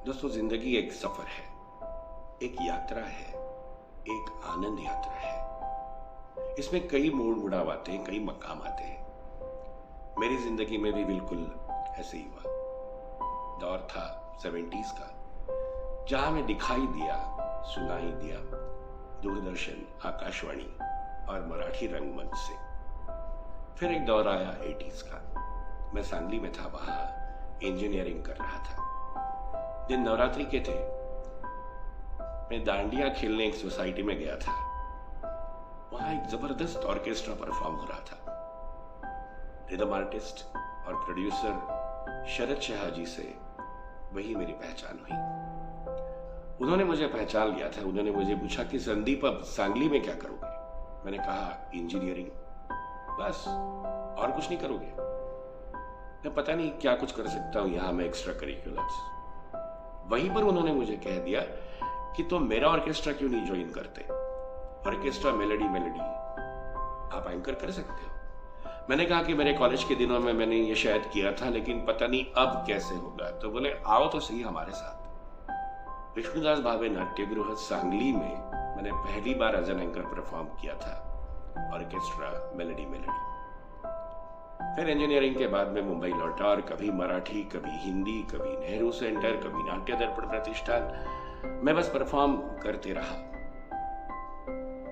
दोस्तों, जिंदगी एक सफर है, एक यात्रा है, एक आनंद यात्रा है। इसमें कई मोड़ मुड़ाव आते हैं, कई मकाम आते हैं। मेरी जिंदगी में भी बिल्कुल ऐसे ही हुआ। दौर था 70s का, जहां में दिखाई दिया, सुनाई दिया दूरदर्शन, आकाशवाणी और मराठी रंगमंच से। फिर एक दौर आया 80s का। मैं सांगली में था, वहां इंजीनियरिंग कर रहा था। दिन नवरात्रि के थे। मैं दांडिया खेलने एक सोसाइटी में गया था। वहां एक जबरदस्त ऑर्केस्ट्रा परफॉर्म हो रहा था। रिदम आर्टिस्ट और प्रोड्यूसर शरद शाह जी से वही मेरी पहचान हुई। उन्होंने मुझे पहचान लिया था। उन्होंने मुझे पूछा कि संदीप, अब सांगली में क्या करोगे? मैंने कहा, इंजीनियरिंग, बस, और कुछ नहीं करोगे? मैं पता नहीं क्या कुछ कर सकता हूं यहां में एक्स्ट्रा करिकुलर्स। वहीं पर उन्होंने मुझे कह दिया कि तुम मेरा ऑर्केस्ट्रा क्यों नहीं ज्वाइन करते? ऑर्केस्ट्रा मेलोडी आप एंकर कर सकते हो। मैंने कहा कि मेरे कॉलेज के दिनों में मैंने ये शायद किया था, लेकिन पता नहीं अब कैसे होगा। तो बोले, आओ तो सही हमारे साथ। विष्णुदास भावे नाट्यगृह सांगली में मैंने पहली बार एज एन एंकर परफॉर्म किया था, ऑर्केस्ट्रा मेलोडी। फिर इंजीनियरिंग के बाद में मुंबई लौटा और कभी मराठी, कभी हिंदी, कभी नेहरू सेंटर, कभी नाट्य दर्पण प्रतिष्ठान। मैं बस परफॉर्म करते रहा।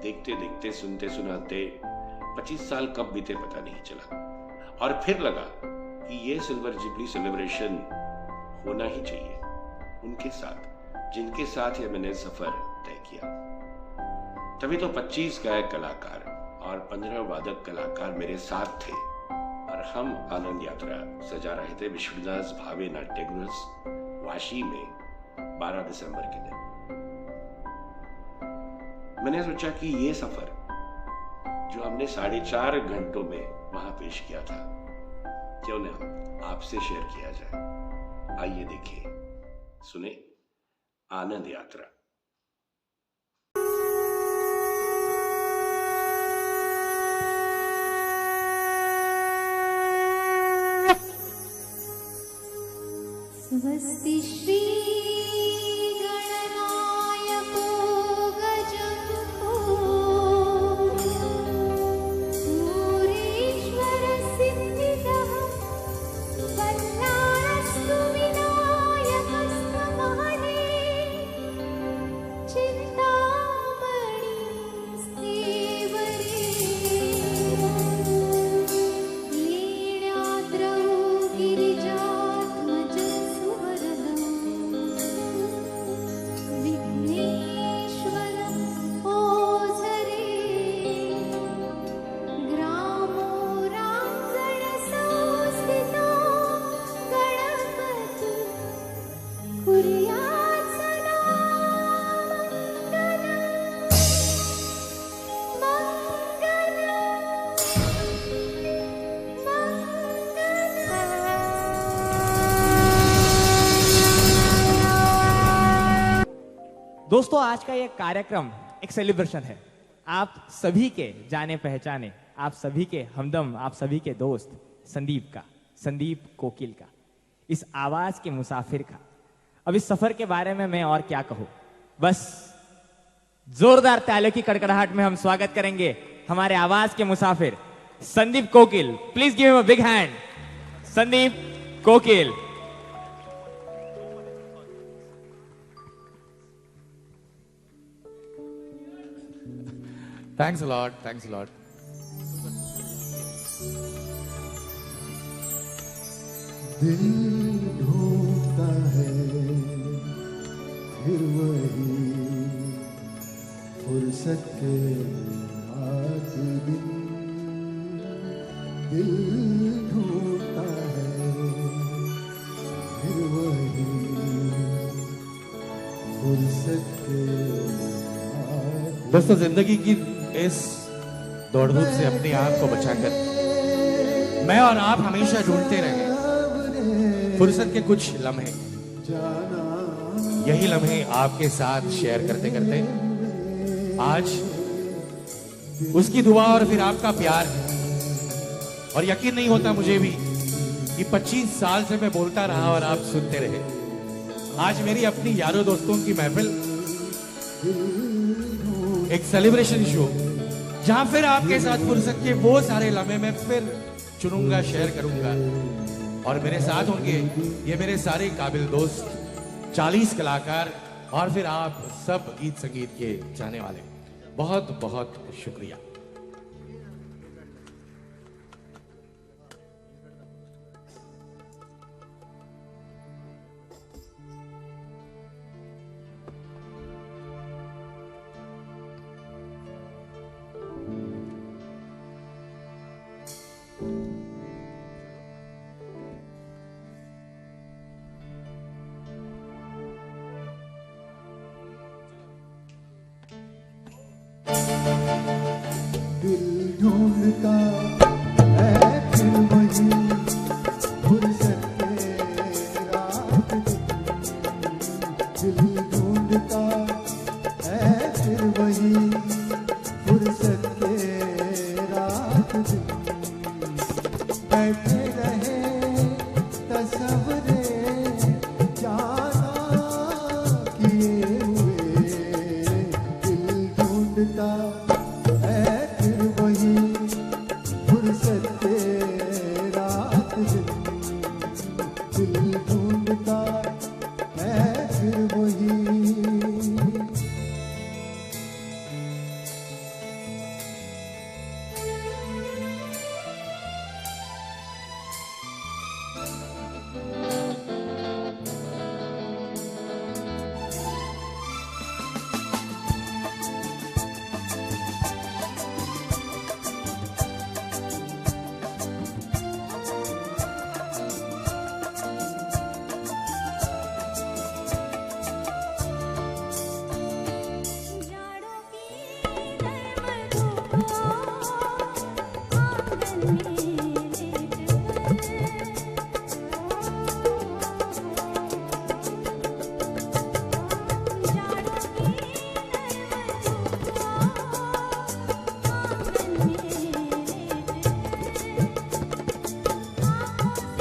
देखते देखते, सुनते सुनाते 25 साल कब बीते पता नहीं चला। और फिर लगा कि ये सिल्वर जुबली सेलिब्रेशन होना ही चाहिए उनके साथ, जिनके साथ ये मैंने सफर तय किया। तभी तो 25 गायक कलाकार और 15 वादक कलाकार मेरे साथ थे और हम आनंद यात्रा सजा रहे थे विष्णुदास भावे नाट्यगृह वाशी में 12 दिसंबर के दिन। मैंने सोचा कि ये सफर जो हमने 4.5 घंटों में वहां पेश किया था, क्यों न आपसे शेयर किया जाए। आइए देखिए, सुने आनंद यात्रा। स्वस्ति श्री गणनायको गजमुखो सूरीश्वर सिद्धिदः कल्याणस्तु विनायकस्तु महने चिन्तामणि सेवरे लीलाद्रौ गिरिजा दोस्तों, आज का ये कार्यक्रम एक सेलिब्रेशन है। आप सभी के जाने पहचाने, आप सभी के हमदम, आप सभी के दोस्त संदीप कोकिल का, इस आवाज के मुसाफिर का। अब इस सफर के बारे में मैं और क्या कहूं, बस जोरदार तालियों की कड़कड़ाहट में हम स्वागत करेंगे हमारे आवाज के मुसाफिर Sandeep Kokil. Please give him a big hand. Sandeep Kokil. Thanks a lot. Thanks a lot. दिल ढूंढता है फिर वही फुर्सत के रात दिन। दिल ढूंढता है फिर वही फुर्सत के रात। दोस्तों, जिंदगी की इस दौड़-धूप से अपनी आंख को बचाकर मैं और आप हमेशा ढूंढते रहे फुर्सत के कुछ लम्हे। यही लम्हे आपके साथ शेयर करते करते आज उसकी दुआ और फिर आपका प्यार है। और यकीन नहीं होता मुझे भी कि 25 साल से मैं बोलता रहा और आप सुनते रहे। आज मेरी अपनी यारों दोस्तों की महफिल, एक सेलिब्रेशन शो, जहां फिर आपके साथ फुर्सत के वो सारे लम्हे मैं फिर चुनूंगा, शेयर करूंगा। और मेरे साथ होंगे ये मेरे सारे काबिल दोस्त, 40 कलाकार और फिर आप सब गीत संगीत के जाने वाले। बहुत बहुत शुक्रिया। दिल ढूंढता है फिर वही फुर्सत के रात दिन। दिल ढूंढता है फिर वही फुर्सत के रात दिन। बैठे रहे तसव्वुरे जाना किए हुए। दिल ढूंढता है फिर वही फुर्सत के रात दिन। दिल ढूंढता है फिर वही। जाड़ों की नरम धूप आंगन में लेट कर। जाड़ों की नरम धूप आंगन में लेट कर। आंखों से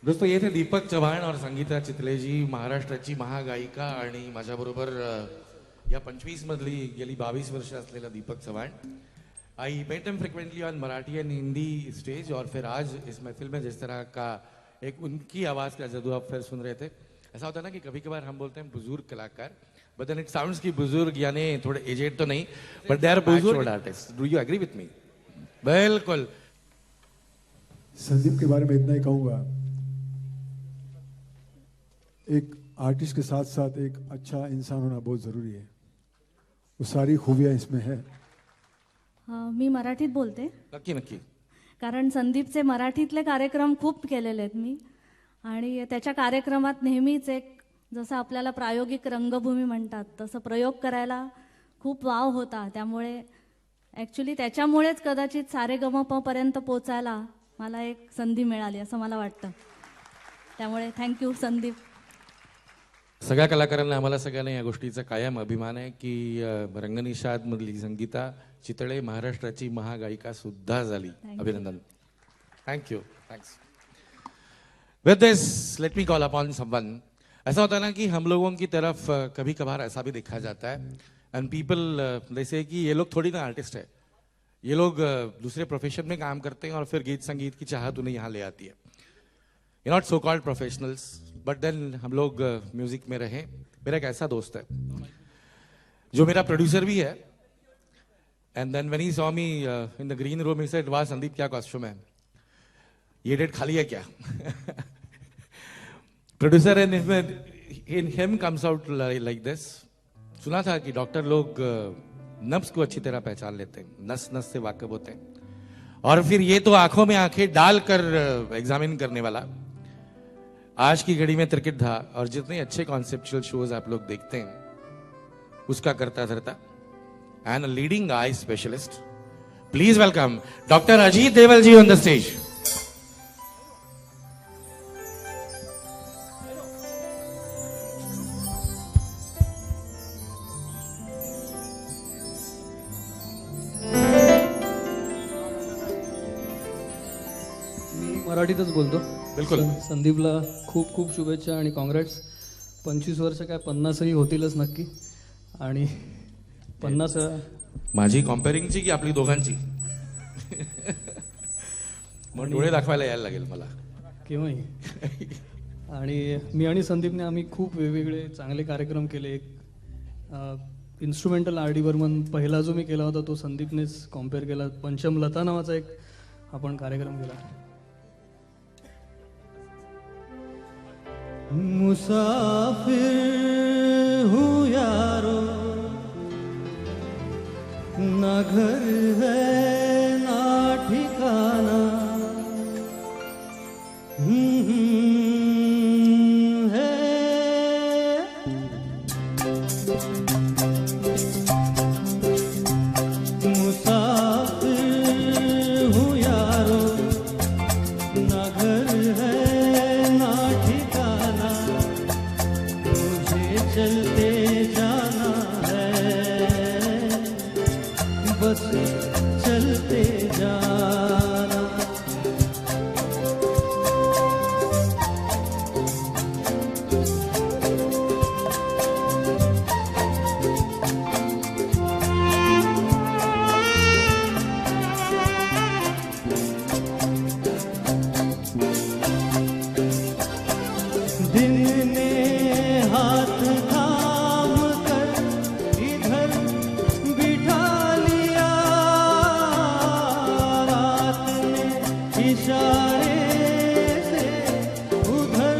दोस्तों ये थे दीपक चव्हाण और संगीता चितलेजी, महाराष्ट्राची महागायिका आणि माझ्याबरोबर या 25 मधली गेली 22 वर्ष असलेला Deepak Chavan. I met him frequently on Marathi and Hindi stage और फिर आज इस महफिल में जिस तरह का एक उनकी आवाज़ का जादू आप फिर सुन रहे थे. ऐसा होता है ना कि कभी कभार हम बोलते हैं बुजुर्ग कलाकार, बट देन इट साउंड्स की बुजुर्ग यानी थोड़े एजेड तो नहीं, बट दे आर बुजुर्ग artist. Do you agree with me? बिल्कुल. संदीप के बारे में इतना ही कहूँगा, एक आर्टिस्ट के साथ साथ एक अच्छा इंसान होना बहुत ज़रूरी है. वो सारी खूबियाँ इसमें है. मी मराठीत बोलते नक्की नक्की. कारण संदीपचे मराठीतले कार्यक्रम खूप केलेले आहेत मी, आणि त्याच्या कार्यक्रमात नेहमीच एक जसं आपल्याला प्रायोगिक रंगभूमी म्हणतात तसं प्रयोग करायला खूप वाव होता. त्यामुळे ॲक्च्युली त्याच्यामुळेच कदाचित सारेगमपपर्यंत पोचायला मला एक संधी मिळाली असं मला वाटतं. त्यामुळे थँक्यू संदीप. सगळ्या कलाकारांना, आम्हाला सगळ्यांना या गोष्टीचा कायम अभिमान आहे की रंगनिषादमधली संगीता चितळे महाराष्ट्राची महागायिका सुद्धा झाली. अभिनंदन. Thank you. Thanks. With this let me call upon someone. ऐसा होता है ना कि हम लोगों की तरफ कभी कभार ऐसा भी देखा जाता है एंड पीपल जैसे कि ये लोग थोड़ी ना आर्टिस्ट है, ये लोग दूसरे प्रोफेशन में काम करते हैं और फिर गीत संगीत की चाहत उन्हें यहाँ ले आती है. You not so called professionals, but then हम लोग म्यूजिक में रहे. मेरा एक ऐसा दोस्त है जो मेरा प्रोड्यूसर भी है, and then when he saw me in the green room he said, वाह संदीप क्या कॉस्ट्यूम है, ये डेट खाली है क्या? Producer in him comes out like this. सुना था कि डॉक्टर लोग नब्ज को अच्छी तरह पहचान लेते हैं, नस नस से वाकिफ होते हैं, और फिर ये तो आंखों में आंखें डालकर एग्जामिन करने वाला आज की घड़ी में क्रिकेट था. और जितने अच्छे कॉन्सेप्चुअल शोज आप लोग देखते हैं उसका करता धरता and a leading eye specialist. Please welcome doctor Ajit Deval ji on the stage. मराठीतच बोलतो. बिलकुल. संदीपला खूप खूप शुभेच्छा आणि काँग्रेट्स. 25 वर्ष काय 50ही होतीलच नक्की. आणि 50 माझी कॉम्पेअरिंगची की आपली दोघांची? मग डोळे दाखवायला यायला लागेल मला केव्हाही. आणि मी आणि संदीपने आम्ही खूप वेगवेगळे चांगले कार्यक्रम केले. एक इन्स्ट्रुमेंटल आर डी बर्मन पहिला जो मी केला होता तो संदीपनेच कॉम्पेअर केला. पंचमलता नावाचा एक आपण कार्यक्रम केला. मुसाफिर हूँ यारो, ना घर है ना ठिकाना, है मुसाफिर हूँ यारो, ना घर है ना ठिकाना, मुझे चलते जाना है, बस चलते जाना. दिन ने हाथ थाम कर इधर बिठा लिया, रात ने इशारे से उधर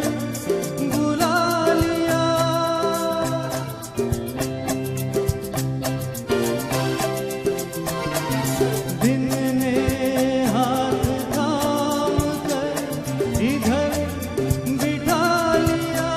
बुला लिया. दिन ने हाथ थाम कर इधर बिठा लिया,